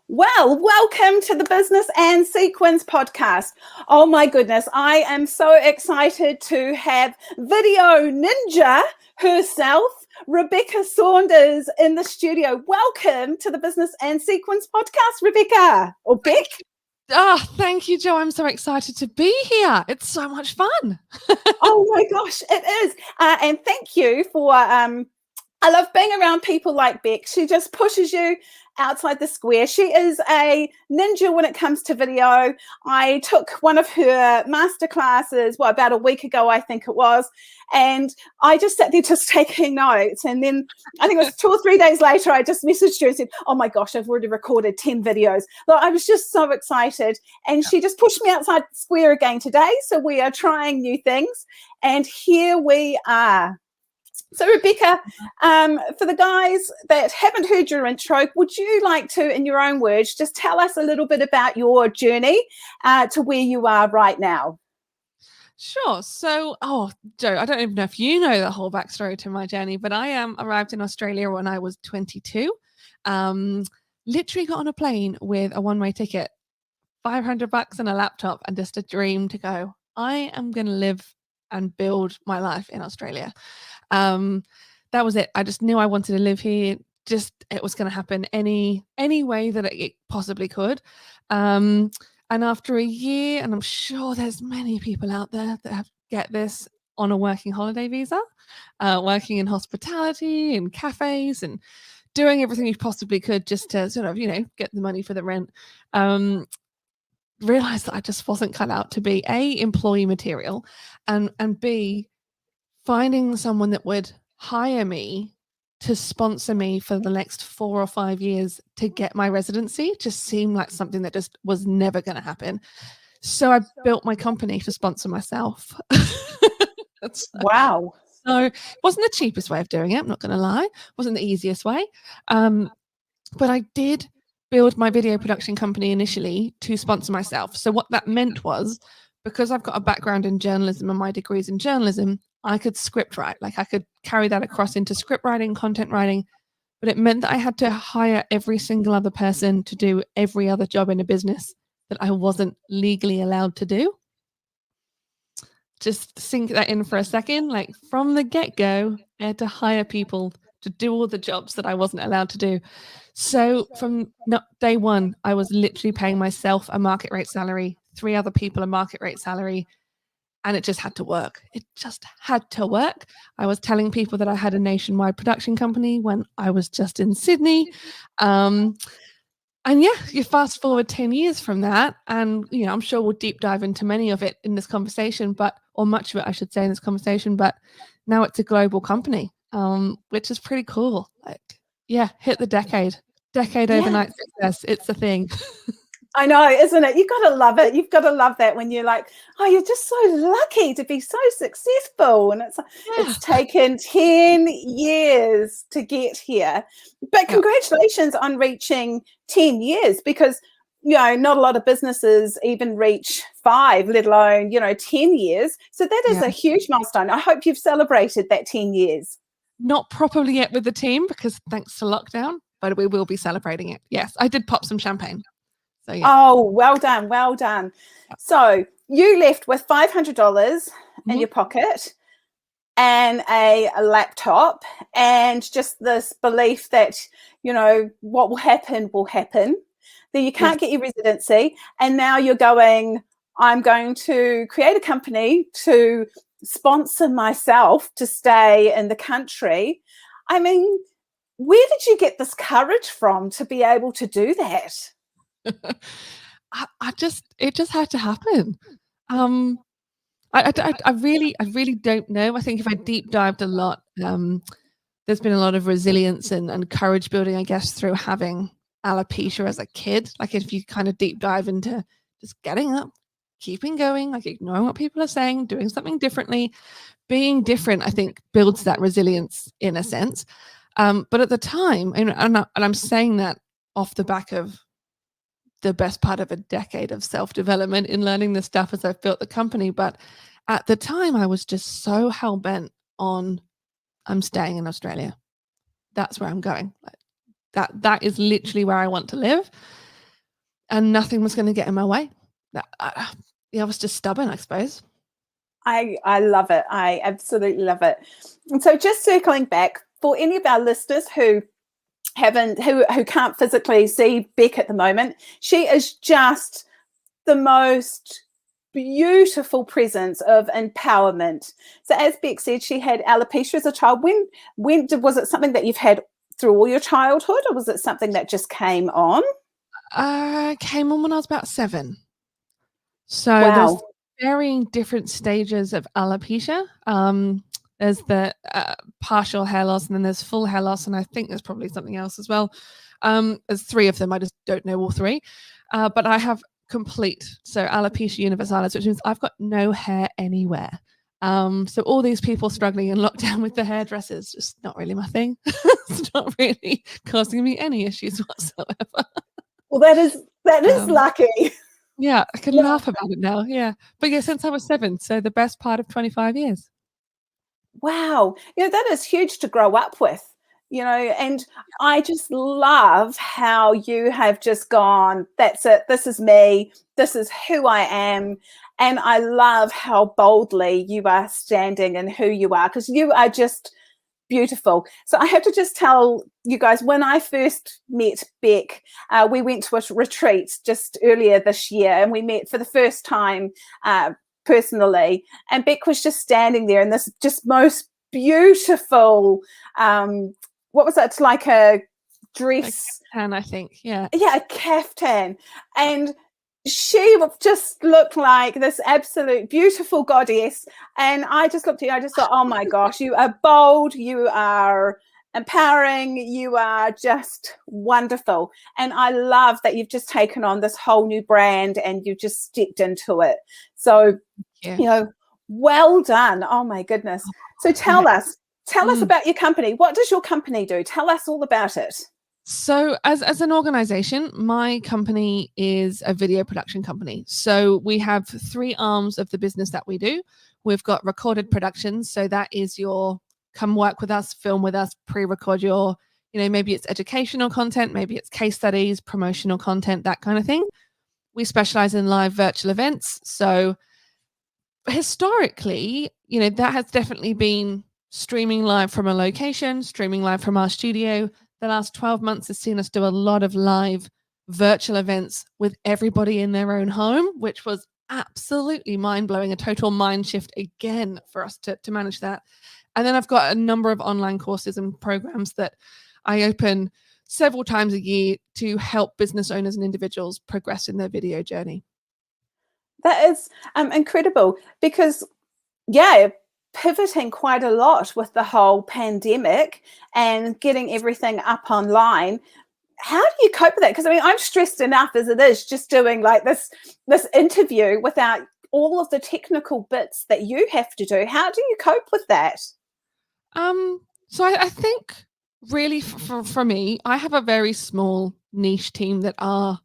Well, welcome to the Business and Sequins podcast. Oh my goodness, I am so excited to have video ninja herself, Rebecca Saunders, in the studio. Welcome to the Business and Sequins podcast, Rebecca, or Beck. Thank you, Jo. I'm so excited to be here. It's so much fun. Oh my gosh, it is. And thank you for I love being around people like Beck. She just pushes you outside the square. She is a ninja when it comes to video. I took one of her master classes, about a week ago, I think it was. And I just sat there just taking notes. And then I think it was 2 or 3 days later, I just messaged her and said, oh my gosh, I've already recorded 10 videos. Like, I was just so excited. And she just pushed me outside the square again today. So we are trying new things. And here we are. So, Rebecca, for the guys that haven't heard your intro, would you like to, in your own words, just tell us a little bit about your journey to where you are right now? Sure. So, Jo, I don't even know if you know the whole backstory to my journey, but I arrived in Australia when I was 22. Literally got on a plane with a one-way ticket, $500 and a laptop, and just a dream to go, I am going to live and build my life in Australia. That was it. I just knew I wanted to live here. Just it was going to happen any way that it possibly could. And after a year, and I'm sure there's many people out there that get this on a working holiday visa, working in hospitality and cafes and doing everything you possibly could just to sort of, get the money for the rent. Realized that I just wasn't cut out to be A, employee material, and B, finding someone that would hire me to sponsor me for the next 4 or 5 years to get my residency just seemed like something that just was never going to happen. So I built my company to sponsor myself. Wow. So it wasn't the cheapest way of doing it, I'm not going to lie. It wasn't the easiest way. But I did build my video production company initially to sponsor myself. So what that meant was, because I've got a background in journalism and my degree's in journalism, I could script write. Like I could carry that across into script writing, content writing, but it meant that I had to hire every single other person to do every other job in a business that I wasn't legally allowed to do. Just sink that in for a second. Like from the get-go, I had to hire people to do all the jobs that I wasn't allowed to do. So from day one, I was literally paying myself a market rate salary, 3 other people a market rate salary, and it just had to work. It just had to work. I was telling people that I had a nationwide production company when I was just in Sydney. And yeah, you fast forward 10 years from that, and I'm sure we'll deep dive into many of it in this conversation, or much of it, I should say, in this conversation. But now it's a global company, which is pretty cool. Like, yeah, hit the decade overnight success. It's a thing. I know, isn't it? You've got to love it. You've got to love that when you're like, oh, you're just so lucky to be so successful. And it's taken 10 years to get here. But congratulations on reaching 10 years, because, not a lot of businesses even reach 5, let alone, 10 years. So that is a huge milestone. I hope you've celebrated that 10 years. Not properly yet with the team because thanks to lockdown, but we will be celebrating it. Yes, I did pop some champagne. So, yeah. Oh, well done. Well done. So you left with $500 in your pocket and a laptop and just this belief that, what will happen will happen. Then you can't get your residency. And now you're going, I'm going to create a company to sponsor myself to stay in the country. I mean, where did you get this courage from to be able to do that? It just had to happen. I really don't know. I think if I deep dived a lot, there's been a lot of resilience and courage building, I guess, through having alopecia as a kid. Like if you kind of deep dive into just getting up, keeping going, like ignoring what people are saying, doing something differently, being different, I think builds that resilience in a sense. But at the time, and I'm saying that off the back of the best part of a decade of self-development in learning this stuff as I've built the company. But at the time, I was just so hell-bent on, I'm staying in Australia. That's where I'm going. That is literally where I want to live. and nothing was going to get in my way. I was just stubborn, I suppose. I love it. I absolutely love it. And so just circling back, for any of our listeners who can't physically see Beck at the moment, she is just the most beautiful presence of empowerment. So as Beck said, she had alopecia as a child. Was it something that you've had through all your childhood, or was it something that just came on? Came on when I was about 7. So there's Wow. varying different stages of alopecia. There's the partial hair loss, and then there's full hair loss, and I think there's probably something else as well. There's 3 of them. I just don't know all 3. But I have complete, so alopecia universalis, which means I've got no hair anywhere. So all these people struggling in lockdown with the hairdressers, just not really my thing. It's not really causing me any issues whatsoever. Well, that is lucky. Yeah, I can laugh about it now. Yeah. But yeah, since I was 7, so the best part of 25 years. Wow. That is huge to grow up with, and I just love how you have just gone, that's it, this is me, this is who I am. And I love how boldly you are standing and who you are, because you are just beautiful. So I have to just tell you guys, when I first met Beck, we went to a retreat just earlier this year, and we met for the first time personally, and Beck was just standing there in this just most beautiful, what was it? It's like a dress. A caftan, I think. Yeah, a caftan. And she just looked like this absolute beautiful goddess. And I just looked at you, I just thought, oh my gosh, you are bold, you are empowering, you are just wonderful. And I love that you've just taken on this whole new brand and you've just stepped into it. So, well done. Oh my goodness. So tell us about your company. What does your company do? Tell us all about it. So as an organization, my company is a video production company. So we have 3 arms of the business that we do. We've got recorded productions. So that is your come work with us, film with us, pre-record your, maybe it's educational content, maybe it's case studies, promotional content, that kind of thing. We specialize in live virtual events. So historically, that has definitely been streaming live from a location, streaming live from our studio. The last 12 months has seen us do a lot of live virtual events with everybody in their own home, which was absolutely mind-blowing, a total mind shift again for us to manage that. And then I've got a number of online courses and programs that I open several times a year to help business owners and individuals progress in their video journey. That is incredible, because, pivoting quite a lot with the whole pandemic and getting everything up online. How do you cope with that? Because I'm stressed enough as it is, just doing like this interview without all of the technical bits that you have to do. How do you cope with that? So I think really for me, I have a very small niche team that are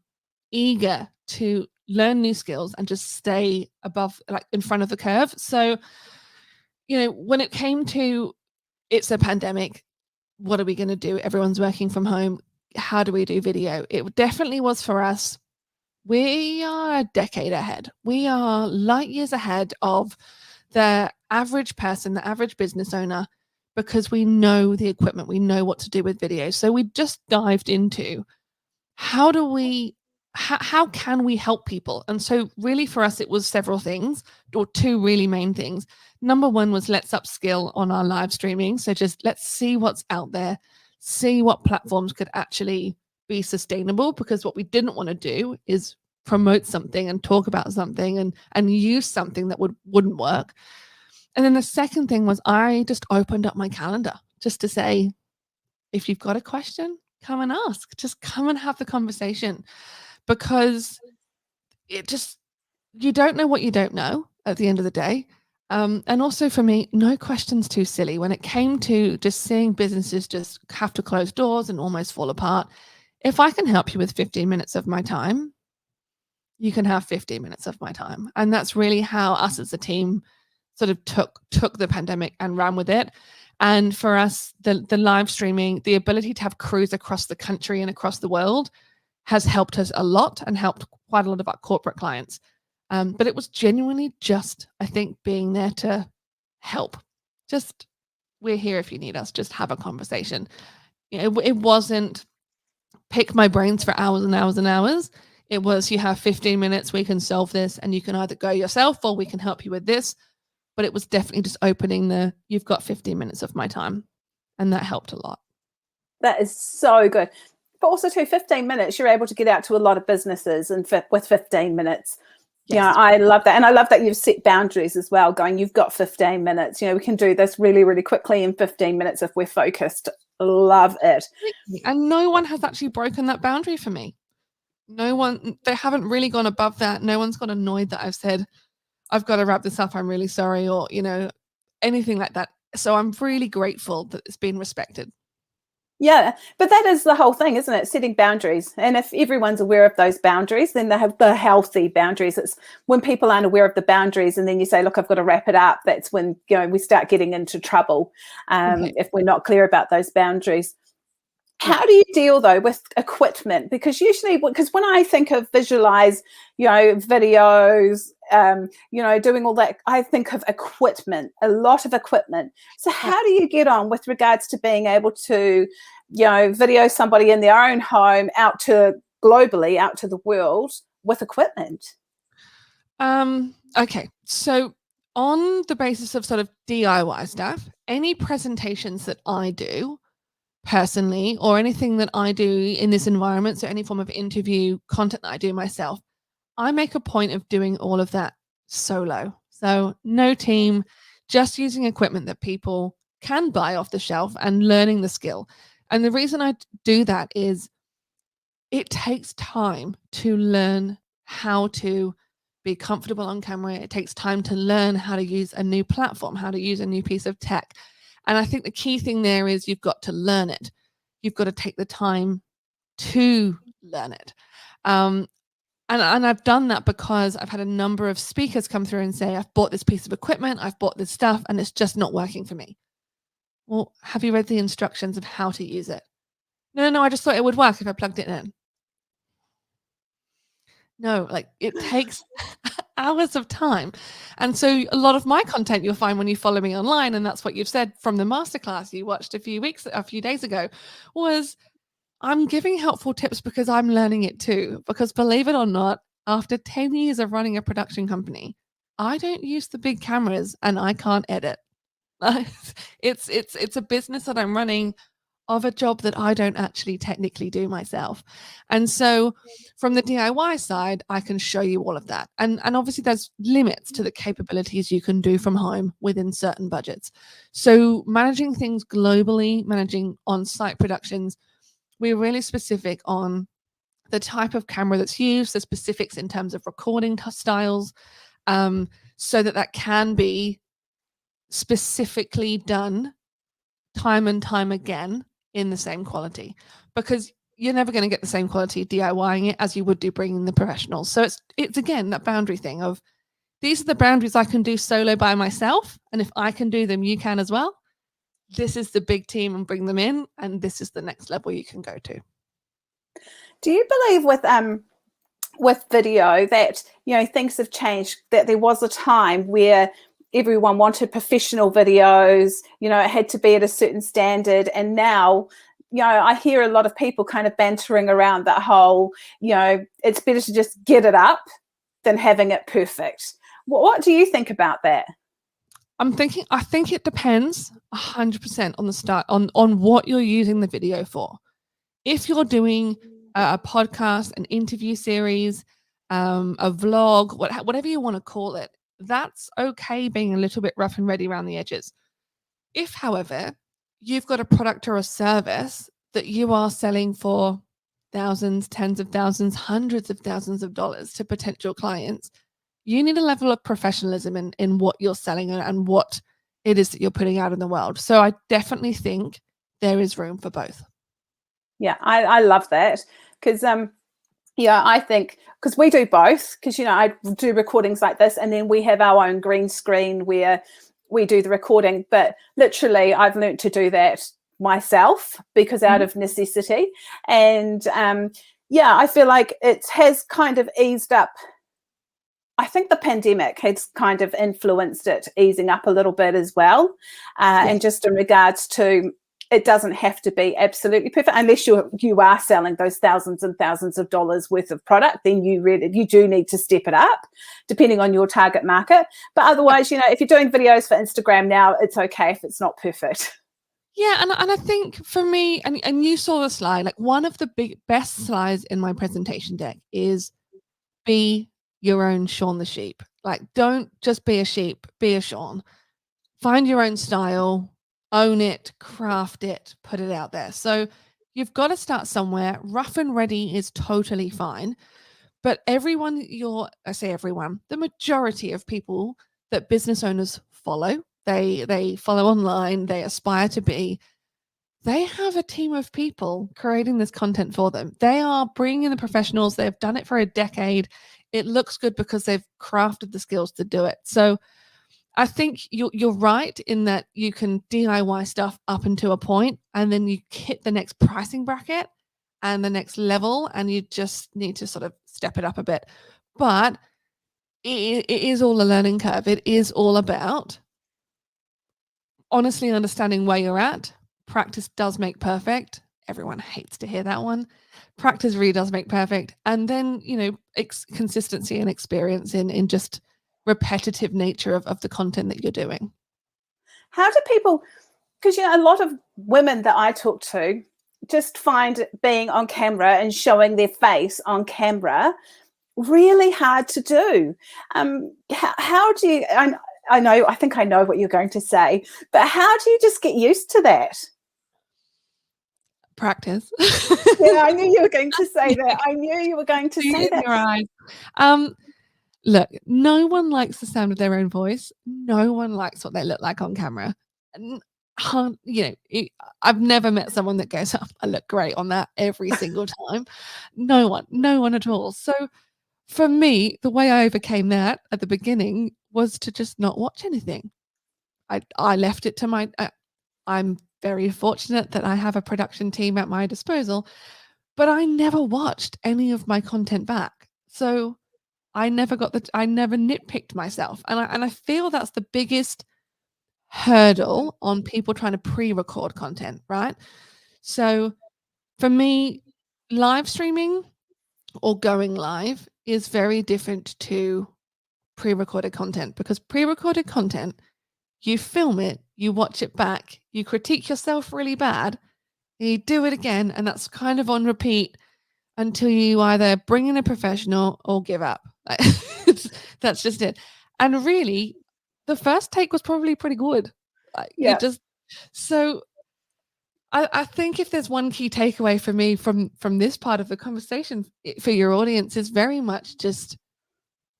eager to learn new skills and just stay above, like in front of the curve. So, when it came to it's a pandemic, what are we going to do? Everyone's working from home. How do we do video? It definitely was for us. We are a decade ahead. We are light years ahead of the average person, the average business owner, because we know the equipment, we know what to do with video. So we just dived into how can we help people? And so really for us, it was several things, or 2 really main things. Number 1 was let's upskill on our live streaming. So just let's see what's out there, see what platforms could actually be sustainable, because what we didn't want to do is promote something and talk about something and use something that wouldn't work. And then the second thing was I just opened up my calendar just to say, if you've got a question, come and ask, just come and have the conversation, because you don't know what you don't know at the end of the day. And also for me, no question's too silly. When it came to just seeing businesses just have to close doors and almost fall apart, if I can help you with 15 minutes of my time, you can have 15 minutes of my time. And that's really how us as a team sort of took the pandemic and ran with it. And for us, the live streaming, the ability to have crews across the country and across the world has helped us a lot and helped quite a lot of our corporate clients. But it was genuinely just, I think, being there to help. Just, we're here if you need us. Just have a conversation. It wasn't pick my brains for hours and hours and hours. It was, you have 15 minutes, we can solve this, and you can either go yourself or we can help you with this. But it was definitely just opening you've got 15 minutes of my time. And that helped a lot. That is so good. But also too, 15 minutes, you're able to get out to a lot of businesses and with 15 minutes. Yes. Yeah, I love that. And I love that you've set boundaries as well, going, you've got 15 minutes. We can do this really, really quickly in 15 minutes if we're focused. Love it. And no one has actually broken that boundary for me. No one, they haven't really gone above that. No one's got annoyed that I've said, I've got to wrap this up, I'm really sorry, or, anything like that. So I'm really grateful that it's been respected. Yeah, but that is the whole thing, isn't it? Setting boundaries. And if everyone's aware of those boundaries, then they have the healthy boundaries. It's when people aren't aware of the boundaries and then you say, look, I've got to wrap it up. That's when, we start getting into trouble if we're not clear about those boundaries. How do you deal, though, with equipment? Because usually, because when I think of visualize, videos, doing all that, I think of equipment, a lot of equipment. So how do you get on with regards to being able to, video somebody in their own home globally, out to the world with equipment? Okay. So on the basis of sort of DIY stuff, any presentations that I do personally, or anything that I do in this environment, so any form of interview content that I do myself, I make a point of doing all of that solo. So no team, just using equipment that people can buy off the shelf and learning the skill. And the reason I do that is it takes time to learn how to be comfortable on camera. It takes time to learn how to use a new platform, how to use a new piece of tech. And I think the key thing there is you've got to learn it. You've got to take the time to learn it. And I've done that because I've had a number of speakers come through and say, I've bought this piece of equipment, I've bought this stuff, and it's just not working for me. Well, have you read the instructions of how to use it? No, I just thought it would work if I plugged it in. No, it takes hours of time. And so a lot of my content you'll find when you follow me online, and that's what you've said from the masterclass you watched a few days ago, was I'm giving helpful tips because I'm learning it too. Because believe it or not, after 10 years of running a production company, I don't use the big cameras and I can't edit. It's a business that I'm running of a job that I don't actually technically do myself. And so from the DIY side, I can show you all of that. And obviously there's limits to the capabilities you can do from home within certain budgets. So managing things globally, managing on-site productions, we're really specific on the type of camera that's used, the specifics in terms of recording styles, so that can be specifically done time and time again in the same quality, because you're never going to get the same quality DIYing it as you would do bringing the professionals. So it's again that boundary thing of, these are the boundaries I can do solo by myself, and if I can do them, you can as well. This is the big team and bring them in, and this is the next level you can go to. Do you believe with video that things have changed, that there was a time where everyone wanted professional videos, it had to be at a certain standard, and now I hear a lot of people kind of bantering around that whole it's better to just get it up than having it perfect. What do you think about that? I think it depends 100% on the start on what you're using the video for. If you're doing a podcast, an interview series, a vlog, whatever you want to call it, that's okay being a little bit rough and ready around the edges. If, however, you've got a product or a service that you are selling for thousands, tens of thousands, hundreds of thousands of dollars to potential clients, you need a level of professionalism in what you're selling and what it is that you're putting out in the world. So I definitely think there is room for both. Yeah, I love that because I think, because we do both, because I do recordings like this, and then we have our own green screen where we do the recording, but literally I've learned to do that myself because out of necessity. And Yeah, I feel like it has kind of eased up. I think the pandemic has kind of influenced it easing up a little bit as well. Yeah. And just in regards to, it doesn't have to be absolutely perfect unless you are selling those thousands and thousands of dollars worth of product. Then you do need to step it up depending on your target market. But otherwise, if you're doing videos for Instagram now, it's okay if it's not perfect. Yeah, and I think for me, and you saw the slide, like one of the best slides in my presentation deck is be your own Shaun the Sheep. Like, don't just be a sheep, be a Shaun. Find your own style, own it, craft it, put it out there. So you've got to start somewhere. Rough and ready is totally fine. But I say everyone, the majority of people that business owners follow, they follow online, they aspire to be, they have a team of people creating this content for them. They are bringing in the professionals. They've done it for a decade. It looks good because they've crafted the skills to do it. So I think you're right in that you can DIY stuff up until a point, and then you hit the next pricing bracket and the next level, and you just need to sort of step it up a bit. But it is all a learning curve. It is all about honestly understanding where you're at. Practice does make perfect. Everyone hates to hear that one. Practice really does make perfect. And then, consistency and experience in just repetitive nature of the content that you're doing. How do people, because a lot of women that I talk to just find being on camera and showing their face on camera really hard to do. How do you, I think I know what you're going to say, but how do you just get used to that? Practice. Yeah, I knew you were going to say that. I knew you were going to say that. Your eyes. Look, no one likes the sound of their own voice. No one likes what they look like on camera. I've never met someone that goes, oh, I look great on that every single time. No one at all. So for me, the way I overcame that at the beginning was to just not watch anything. I left it to I'm very fortunate that I have a production team at my disposal, but I never watched any of my content back. So I never nitpicked myself. And I feel that's the biggest hurdle on people trying to pre-record content, right? So for me, live streaming or going live is very different to pre-recorded content, because pre-recorded content, you film it, you watch it back, you critique yourself really bad, and you do it again, and that's kind of on repeat until you either bring in a professional or give up. That's just it. And really, the first take was probably pretty good. Yeah. So I think if there's one key takeaway for me from this part of the conversation for your audience, is very much just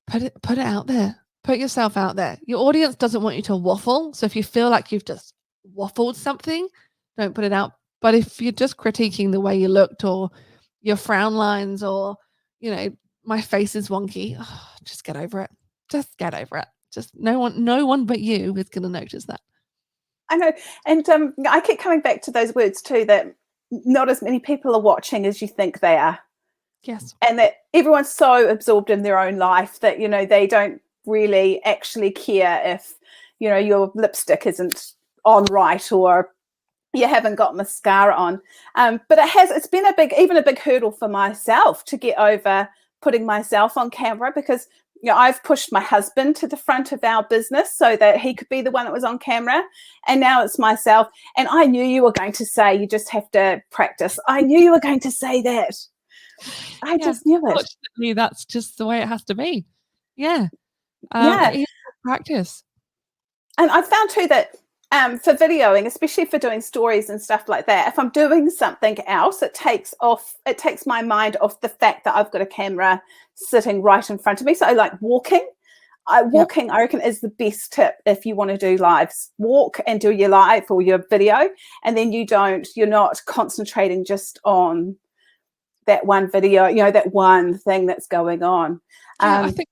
put it out there. Put yourself out there. Your audience doesn't want you to waffle. So if you feel like you've just waffled something, don't put it out. But if you're just critiquing the way you looked, or your frown lines, or, my face is wonky, just get over it. Just get over it. Just no one but you is going to notice that. I know. And I keep coming back to those words too, that not as many people are watching as you think they are. Yes. And that everyone's so absorbed in their own life that, they don't really actually care if, your lipstick isn't on right, or you haven't got mascara on. But it's been a big hurdle for myself to get over putting myself on camera, because I've pushed my husband to the front of our business so that he could be the one that was on camera, and now it's myself. And I knew you were going to say you just have to practice. I knew you were going to say that. I just knew it. Unfortunately, that's just the way it has to be. Yeah. Practice. And I found too that for videoing, especially for doing stories and stuff like that, if I'm doing something else, it takes my mind off the fact that I've got a camera sitting right in front of me. So I like walking. Walking, I reckon, is the best tip if you want to do lives. Walk and do your live or your video, and then you're not concentrating just on that one video, that one thing that's going on. I think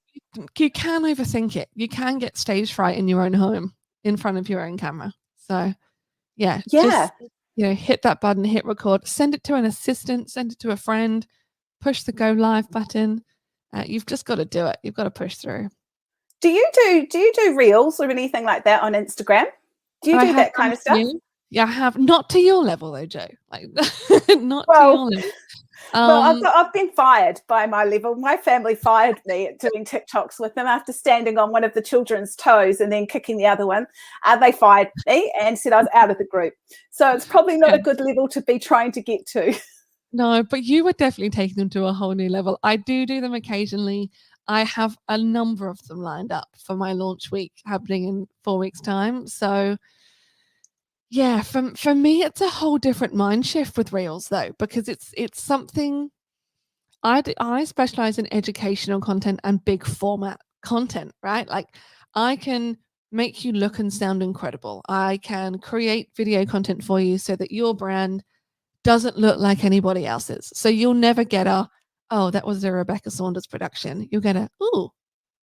you can overthink it. You can get stage fright in your own home in front of your own camera. So just, hit that button, hit record, send it to an assistant, send it to a friend, push the go live button. You've just got to do it. You've got to push through. Do you do reels or anything like that on Instagram? Do you do that kind of stuff? Yeah, I have. Not to your level though, Jo. Like not to Well, your level. well, I've been fired by my level. My family fired me at doing TikToks with them after standing on one of the children's toes and then kicking the other one. They fired me and said I was out of the group. So it's probably not a good level to be trying to get to. No, but you were definitely taking them to a whole new level. I do them occasionally. I have a number of them lined up for my launch week happening in 4 weeks' time. So yeah, for me, it's a whole different mind shift with Reels though, because it's something I specialize in educational content and big format content, right? Like I can make you look and sound incredible. I can create video content for you so that your brand doesn't look like anybody else's. So you'll never get oh, that was a Rebecca Saunders production. You'll get ooh,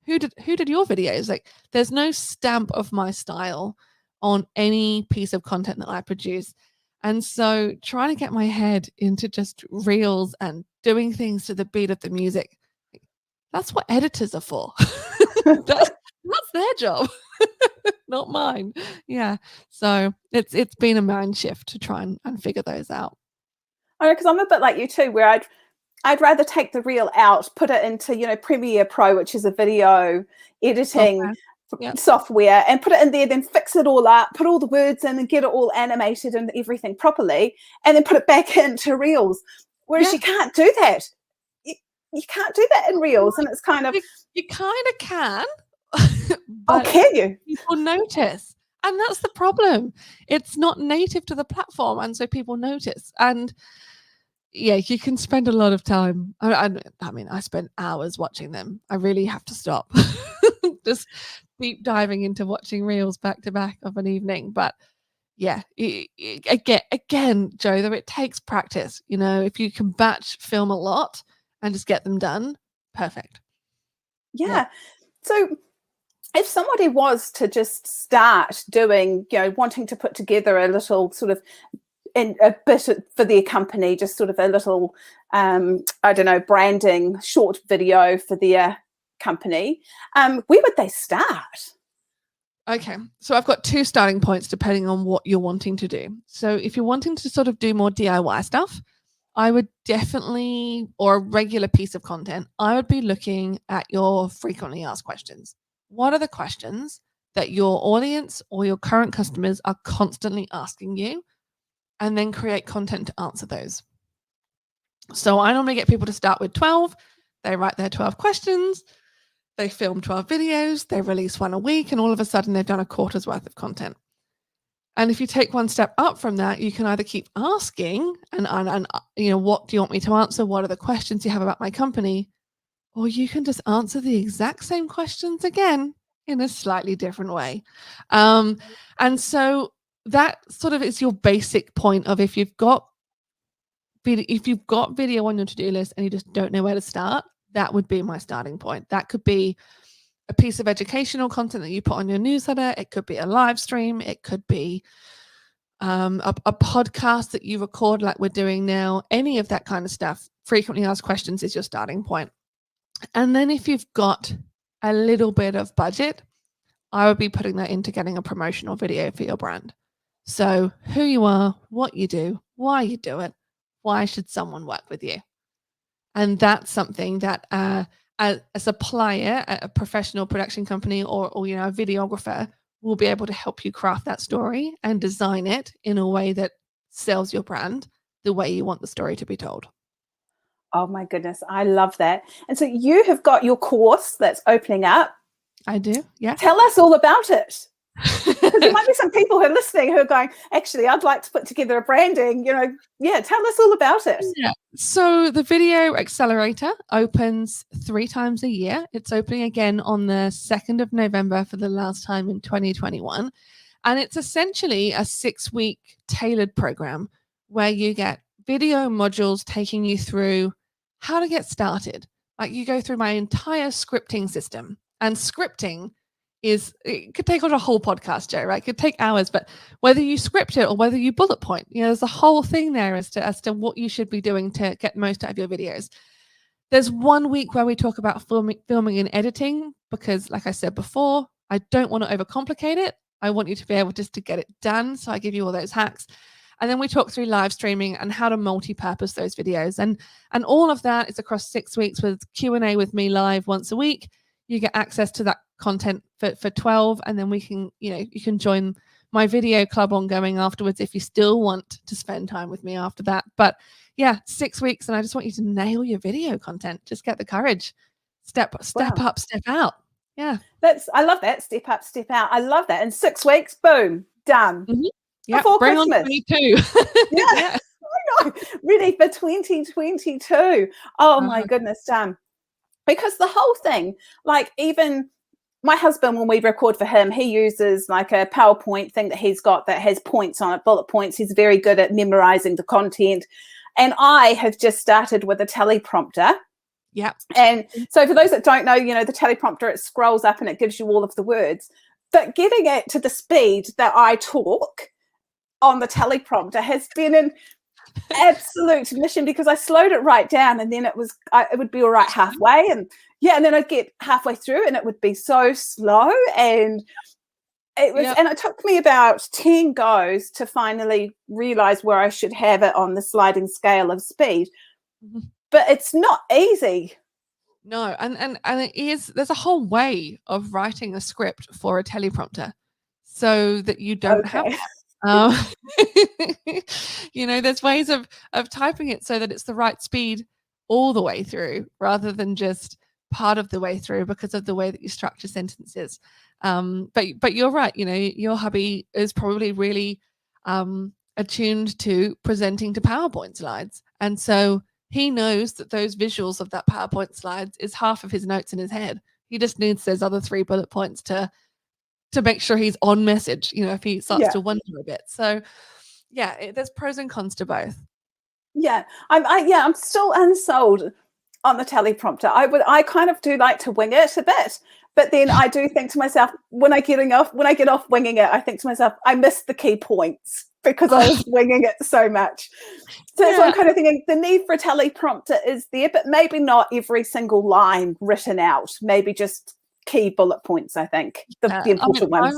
who did your videos? Like there's no stamp of my style on any piece of content that I produce. And so trying to get my head into just reels and doing things to the beat of the music, that's what editors are for. that's their job, not mine. Yeah. So it's been a mind shift to try and figure those out. I know, because I'm a bit like you too, where I'd rather take the reel out, put it into, Premiere Pro, which is a video editing software, and put it in there, then fix it all up, put all the words in and get it all animated and everything properly, and then put it back into Reels. Whereas you can't do that. You can't do that in Reels, and it's kind of... You kind of can. But can you? People notice. And that's the problem. It's not native to the platform, and so people notice. And yeah, you can spend a lot of time. I mean, I spend hours watching them. I really have to stop. Just deep diving into watching reels back to back of an evening. But yeah, again, Jo, though it takes practice. If you can batch film a lot and just get them done, perfect. Yeah. So if somebody was to just start doing, wanting to put together a little sort of a bit for their company, just sort of a little, branding short video for their company, where would they start? Okay, so I've got 2 starting points depending on what you're wanting to do. So if you're wanting to sort of do more DIY stuff, I would definitely, or a regular piece of content, I would be looking at your frequently asked questions. What are the questions that your audience or your current customers are constantly asking you? And then create content to answer those. So I normally get people to start with 12. They write their 12 questions. They film 12 videos. They release one a week. And all of a sudden, they've done a quarter's worth of content. And if you take one step up from that, you can either keep asking and what do you want me to answer? What are the questions you have about my company? Or you can just answer the exact same questions again in a slightly different way. And so that sort of is your basic point of if you've got video on your to-do list and you just don't know where to start, that would be my starting point. That could be a piece of educational content that you put on your newsletter. It could be a live stream. It could be a podcast that you record like we're doing now. Any of that kind of stuff. Frequently asked questions is your starting point. And then if you've got a little bit of budget, I would be putting that into getting a promotional video for your brand. So who you are, what you do, why you do it, why should someone work with you? And that's something that a supplier, a professional production company or a videographer will be able to help you craft that story and design it in a way that sells your brand the way you want the story to be told. Oh my goodness, I love that. And so you have got your course that's opening up. I do, yeah. Tell us all about it. Because there might be some people who are listening who are going, actually, I'd like to put together a branding, tell us all about it. Yeah. So the Video Accelerator opens 3 times a year. It's opening again on the 2nd of November for the last time in 2021. And it's essentially a 6-week tailored program where you get video modules taking you through how to get started. Like you go through my entire scripting system, and scripting it could take on a whole podcast, Jo, right? It could take hours, but whether you script it or whether you bullet point, there's a whole thing there as to what you should be doing to get most out of your videos. There's 1 week where we talk about filming and editing because, like I said before, I don't want to overcomplicate it. I want you to be able just to get it done. So I give you all those hacks. And then we talk through live streaming and how to multi-purpose those videos. And all of that is across 6 weeks with Q&A with me live once a week. You get access to that content for 12, and then we can, you can join my video club ongoing afterwards if you still want to spend time with me after that. But yeah, 6 weeks, and I just want you to nail your video content. Just get the courage. Step up, step out. Yeah. I love that. Step up, step out. I love that. In 6 weeks, boom, done. Mm-hmm. Yeah, before bring Christmas. On 22. Yeah. I know. Ready for 2022. Oh my goodness, done. Because the whole thing, like even my husband, when we record for him, he uses like a PowerPoint thing that he's got that has points on it, bullet points. He's very good at memorizing the content. And I have just started with a teleprompter. Yeah. And so for those that don't know, the teleprompter, it scrolls up and it gives you all of the words. But getting it to the speed that I talk on the teleprompter has been an absolute mission, because I slowed it right down, and then it would be all right halfway, and then I'd get halfway through and it would be so slow, and it was and it took me about 10 goes to finally realize where I should have it on the sliding scale of speed. But it's not easy. No, and it is. There's a whole way of writing a script for a teleprompter so that you don't have that. There's ways of typing it so that it's the right speed all the way through rather than just part of the way through because of the way that you structure sentences. But you're right. Your hubby is probably really attuned to presenting to PowerPoint slides, and so he knows that those visuals of that PowerPoint slides is half of his notes in his head. He just needs those other 3 bullet points to make sure he's on message, if he starts to wonder a bit. So yeah, there's pros and cons to both. Yeah. I'm still unsold on the teleprompter. I kind of do like to wing it a bit, but then I do think to myself, when I get off winging it, I think to myself, I missed the key points because I was winging it so much. So I'm kind of thinking the need for a teleprompter is there, but maybe not every single line written out, maybe just key bullet points, I think, the important ones.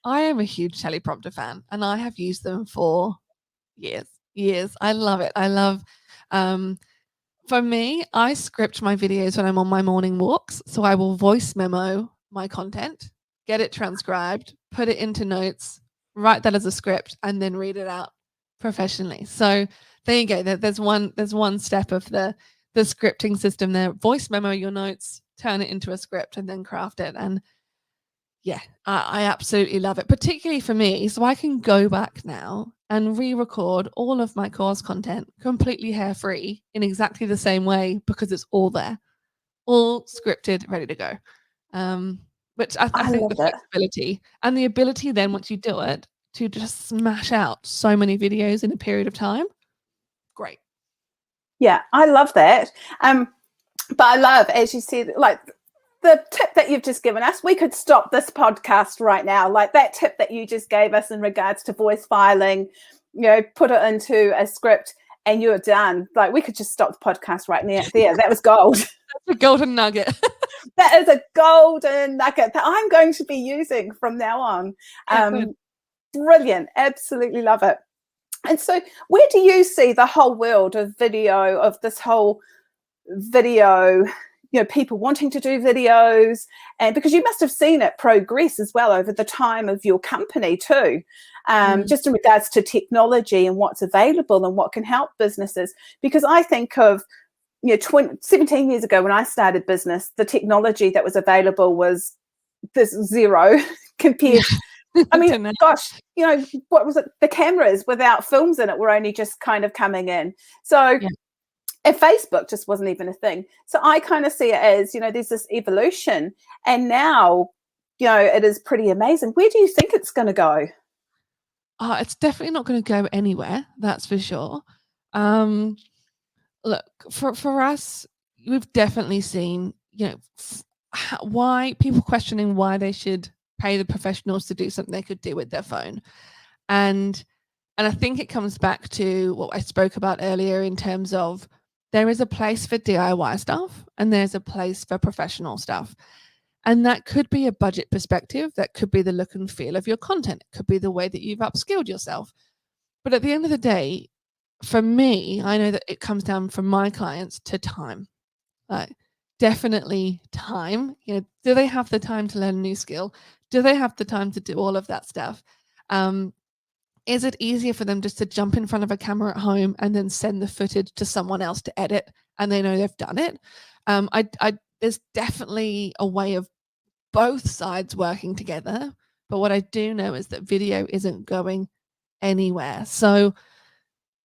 I am a huge teleprompter fan, and I have used them for years. I love it. I love, for me, I script my videos when I'm on my morning walks. So I will voice memo my content, get it transcribed, put it into notes, write that as a script, and then read it out professionally. So there you go. There's one step of the scripting system there. Voice memo your notes, turn it into a script, and then craft it. And yeah, I absolutely love it, particularly for me. So I can go back now and re-record all of my course content completely hair-free in exactly the same way because it's all there, all scripted, ready to go. Which I think the flexibility and the ability then, once you do it, to just smash out so many videos in a period of time. Great. Yeah, I love that. But I love, as you said, like the tip that you've just given us, we could stop this podcast right now. Like that tip that you just gave us in regards to voice filing, put it into a script and you're done. Like we could just stop the podcast right there. That was gold. That's a golden nugget. That is a golden nugget that I'm going to be using from now on. Brilliant. Absolutely love it. And so where do you see the whole world of video, of this whole video, people wanting to do videos, and because you must have seen it progress as well over the time of your company too, just in regards to technology and what's available and what can help businesses. Because I think of 17 years ago when I started business, the technology that was available was this zero compared. I mean, gosh, what was it? The cameras without films in it were only just kind of coming in. So. Yeah. And Facebook just wasn't even a thing. So I kind of see it as, there's this evolution, and now, it is pretty amazing. Where do you think it's going to go? It's definitely not going to go anywhere. That's for sure. Look, for us, we've definitely seen, why people questioning why they should pay the professionals to do something they could do with their phone. And I think it comes back to what I spoke about earlier in terms of there is a place for DIY stuff and there's a place for professional stuff. And that could be a budget perspective. That could be the look and feel of your content. It could be the way that you've upskilled yourself. But at the end of the day, for me, I know that it comes down from my clients to time. Like, definitely time. You know, do they have the time to learn a new skill? Do they have the time to do all of that stuff? Is it easier for them just to jump in front of a camera at home and then send the footage to someone else to edit and they know they've done it? There's definitely a way of both sides working together. But what I do know is that video isn't going anywhere. So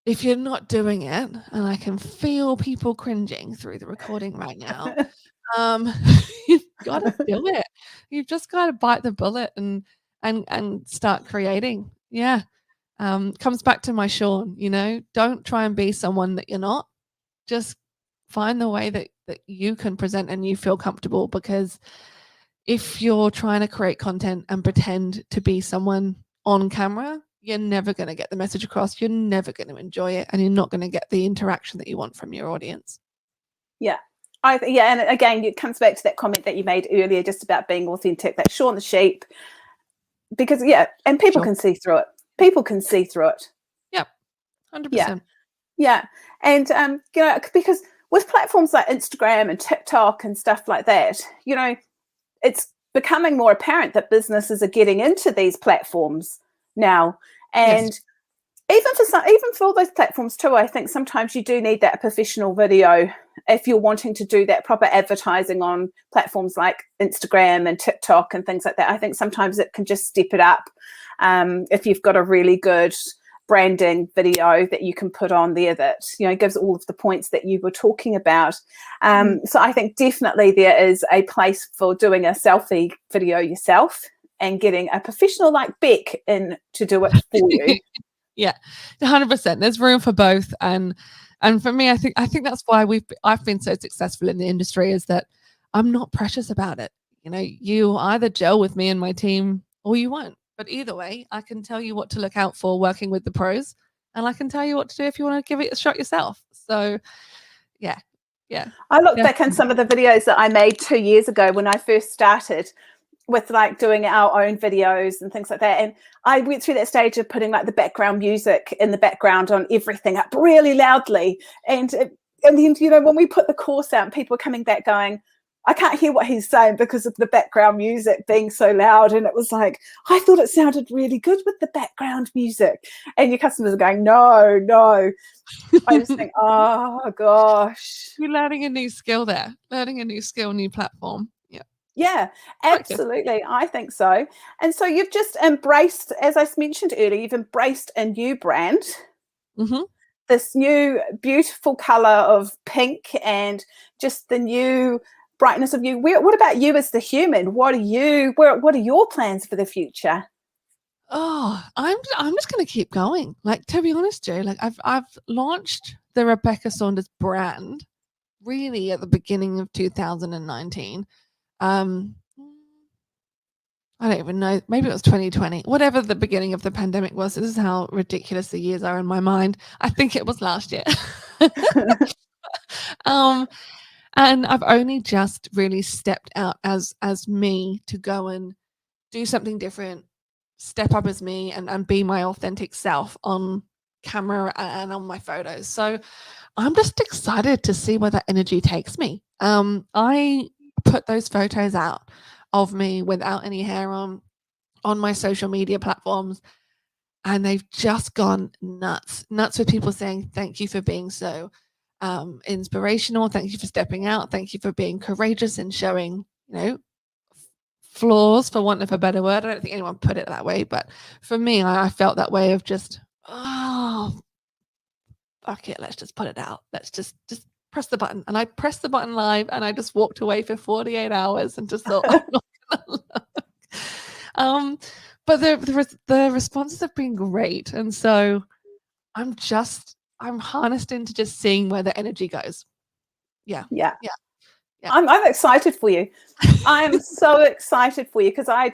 if you're not doing it, and I can feel people cringing through the recording right now, you've got to do it. You've just got to bite the bullet and start creating. Yeah. Comes back to my Shaun, you know, don't try and be someone that you're not. Just find the way that you can present and you feel comfortable, because if you're trying to create content and pretend to be someone on camera, you're never going to get the message across. You're never going to enjoy it, and you're not going to get the interaction that you want from your audience. Yeah. And again, it comes back to that comment that you made earlier, just about being authentic, that Shaun the Sheep, because and people can see through it. People can see through it. Yep. 100%. Yeah. And, you know, because with platforms like Instagram and TikTok and stuff like that, you know, it's becoming more apparent that businesses are getting into these platforms now. And even for those platforms too, I think sometimes you do need that professional video if you're wanting to do that proper advertising on platforms like Instagram and TikTok and things like that. I think sometimes it can just step it up if you've got a really good branding video that you can put on there that, you know, gives all of the points that you were talking about. So I think definitely there is a place for doing a selfie video yourself and getting a professional like Beck in to do it for you. Yeah, 100%. There's room for both, and for me, I think that's why I've been so successful in the industry, is that I'm not precious about it. You know, you either gel with me and my team or you won't. But either way, I can tell you what to look out for working with the pros, and I can tell you what to do if you want to give it a shot yourself. So, yeah. I look back on some of the videos that I made 2 years ago when I first started with like doing our own videos and things like that. And I went through that stage of putting like the background music in the background on everything up really loudly. And then, you know, when we put the course out, people were coming back going, I can't hear what he's saying because of the background music being so loud. And it was like, I thought it sounded really good with the background music. And your customers are going, no. I just think, oh gosh. You're learning a new skill there, new platform. Yeah, absolutely. I think so. And so you've just embraced, as I mentioned earlier, you've embraced a new brand, this new beautiful color of pink, and just the new brightness of you. What about you as the human? What are your plans for the future? Oh, I'm just going to keep going. Like, to be honest, Joe, like I've launched the Rebecca Saunders brand really at the beginning of 2019. I don't even know. Maybe it was 2020. Whatever the beginning of the pandemic was. This is how ridiculous the years are in my mind. I think it was last year. And I've only just really stepped out as me to go and do something different, step up as me, and be my authentic self on camera and on my photos. So I'm just excited to see where that energy takes me. I put those photos out of me without any hair on my social media platforms, and they've just gone nuts with people saying thank you for being so inspirational, thank you for stepping out, thank you for being courageous and showing, you know, flaws, for want of a better word. I don't think anyone put it that way, but for me, I felt that way of just, oh, fuck it, let's just put it out, let's just press the button. And I pressed the button live, and I just walked away for 48 hours and just thought, I'm not gonna look. But the responses have been great, and so I'm harnessed into just seeing where the energy goes. Yeah. I'm excited for you. I'm so excited for you, because I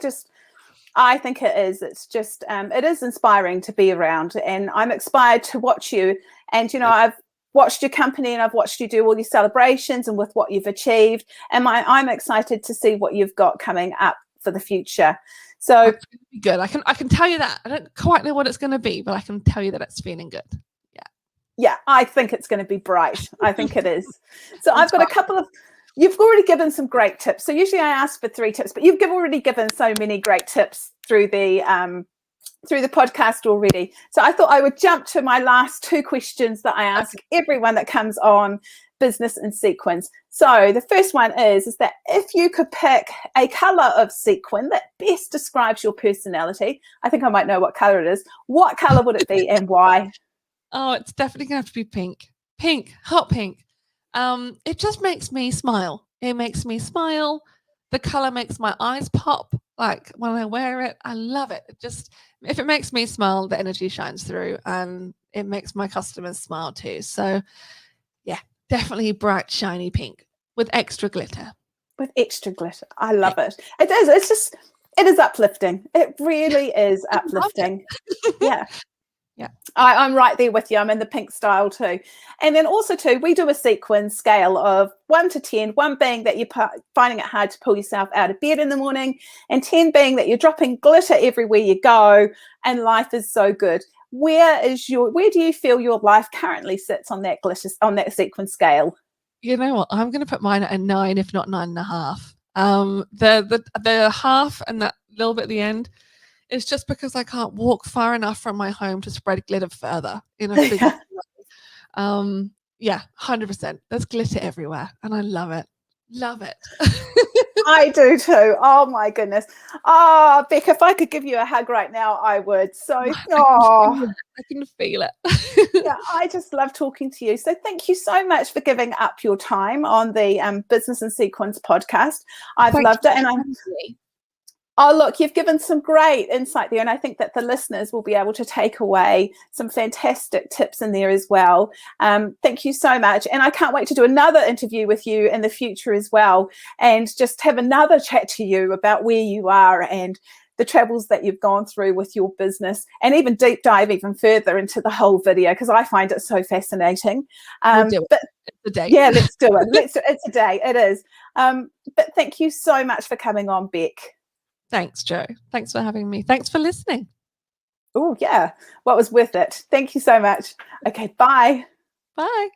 think it's just it is inspiring to be around, and I'm inspired to watch you. And you know, watched your company and I've watched you do all your celebrations and with what you've achieved. And I'm excited to see what you've got coming up for the future. So That's gonna be good. I can tell you that. I don't quite know what it's going to be, but I can tell you that it's feeling good. Yeah, I think it's going to be bright. I think it is. So I've got fine. a couple of, you've already given some great tips. So usually I ask for 3 tips, but you've already given so many great tips through the podcast already. So I thought I would jump to my last 2 questions that I ask everyone that comes on Business and Sequins. So the first one is that if you could pick a color of sequin that best describes your personality, I think I might know what color it is. What color would it be and why? Oh, it's definitely gonna have to be pink. Pink, hot pink. It just makes me smile. It makes me smile. The color makes my eyes pop. Like when I wear it, I love it. If it makes me smile, the energy shines through, and it makes my customers smile too. So, yeah, definitely bright, shiny pink with extra glitter. With extra glitter, I love it. It is. It is uplifting. It really is uplifting. Yeah. Yeah, I'm right there with you. I'm in the pink style too. And then also too, we do a sequin scale of 1 to 10, 1 being that you're finding it hard to pull yourself out of bed in the morning, and 10 being that you're dropping glitter everywhere you go and life is so good. Where do you feel your life currently sits on that glitter, on that sequin scale? you know what? I'm gonna put mine at a 9, if not 9.5. The half and that little bit at the end, it's just because I can't walk far enough from my home to spread glitter further in a big way. Yeah, 100%. There's glitter everywhere and I love it. Love it. I do too. Oh my goodness. Oh, Beck, if I could give you a hug right now, I would. So, I can feel it. yeah, I just love talking to you. So thank you so much for giving up your time on the Business and Sequins podcast. I've loved it. And oh, look, you've given some great insight there. And I think that the listeners will be able to take away some fantastic tips in there as well. Thank you so much. And I can't wait to do another interview with you in the future as well, and just have another chat to you about where you are and the travels that you've gone through with your business, and even deep dive even further into the whole video, because I find it so fascinating. But it's a day. Yeah, let's do it. It's a day. It is. But thank you so much for coming on, Beck. Thanks, Jo. Thanks for having me. Thanks for listening. Oh, yeah. Well, it was worth it. Thank you so much. Okay, bye. Bye.